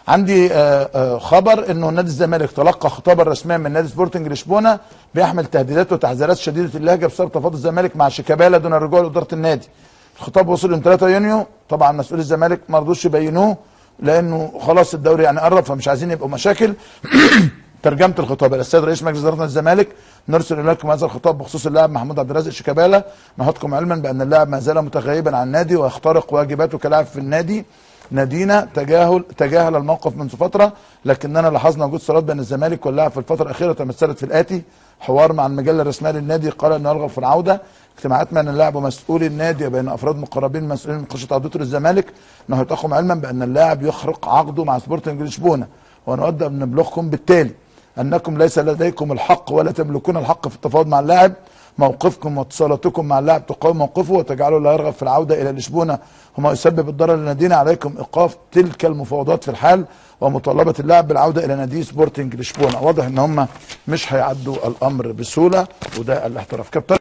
عندي خبر انه نادي الزمالك تلقى خطابا رسميا من نادي سبورتنج لشبونه بيحمل تهديدات وتحذيرات شديده اللهجه بسبب تفاوض الزمالك مع شيكابالا دون الرجوع لاداره النادي. الخطاب وصل يوم 3 يونيو، طبعا مسؤولي الزمالك ما رضوش يبينوه لانه خلاص الدوري يعني قرب فمش عايزين يبقوا مشاكل. ترجمه الخطاب: السيد رئيس مجلس اداره الزمالك، نرسل اليكم هذا الخطاب بخصوص اللاعب محمود عبد الرازق شيكابالا، نحطكم علما بان اللاعب ما زال متغيبا عن النادي ويخترق واجباته كلاعب في النادي. نادينا تجاهل الموقف منذ فتره، لكننا لاحظنا وجود صلات بين الزمالك واللاعب في الفتره الاخيره تمثلت في الاتي: حوار مع المجله الرسميه للنادي قال انه يرغب في العوده، اجتماعات بين اللاعب ومسؤولي النادي وبين افراد مقربين مسؤولين من قشه عودته للزمالك، نحطكم علما بان اللاعب يخرق عقده مع سبورتنج لشبونه، ونود ان نبلغكم بالتالي انكم ليس لديكم الحق ولا تملكون الحق في التفاوض مع اللاعب. موقفكم واتصالاتكم مع اللاعب تقاوم موقفه وتجعله لا يرغب في العوده الى لشبونه وما يسبب الضرر لنادينا. عليكم ايقاف تلك المفاوضات في الحال ومطالبه اللاعب بالعوده الى نادي سبورتنج لشبونه. واضح ان هم مش هيعدوا الامر بسهوله، وده الاحتراف. كابتن